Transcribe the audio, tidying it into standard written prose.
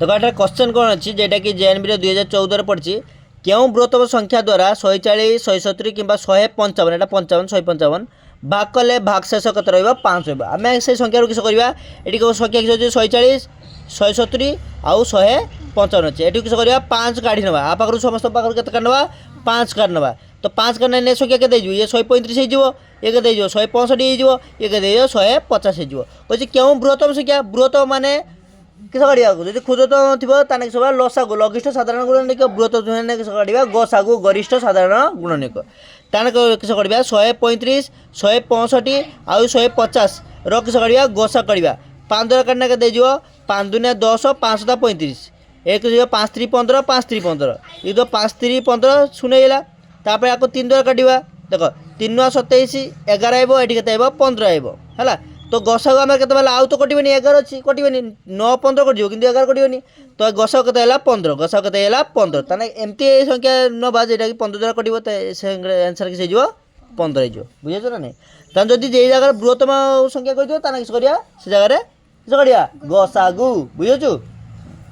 देखो एटा क्वेश्चन कौन अच्छी जेटा कि जेएनबी 2014 पड़ी क्यों बृहत्तम संख्या द्वारा 140 170 कि 155 एटा 55 155 भाग कले भाग शेष कत रहा 5 आम से संख्या किस करवा ये संख्या किस 140 170 आउ 155 अच्छे ये किस करवा 5 काढ़ी ना आ पाखु समस्त पाखु के काढ़ 5 काढ़ ना तो 5 काढ़ ने संख्या के ये 135 हो ये के 165 हो ये के 150 हो कहे क्यों बृहत्तम संख्या बृहत्तम माने किस काढ़ा जो क्षुद्रतम थी ताने किस लसागु लघिष्ठ साधारण गुणनिक बृहत्तम किस काढ़ा गसागु गरिष्ठ साधारण गुणनिक ताने किस काढ़ा 135 165 आउ 150 किस काढ़ा गसा काढ़ा 5 द्वारा काटना के 5 दूनिया 10 5 35 एक 5 3 15 5 3 15 ये तो 5 3 15 शून्यला तापर आपको 3 द्वारा काटिबा देख 3 27 11 आइबो एठी केते आइबो 15 आइबो हैला तो गसागु आम के आउ तो कटोनी 11 अच्छी कटोनी 9 15 कटो कि 11 कटोनी तो गसागु के 15 गसागु के 15 ताने एमती संख्या नवा जेटा कि 15 द्वारा कटो तो आंसर किस 15 हो बुझे ना नहीं ताने जदि जे जगह बृहत्तम संख्या कह दियो ताने किस करिया से जगह किस करिया गसागु बुझे।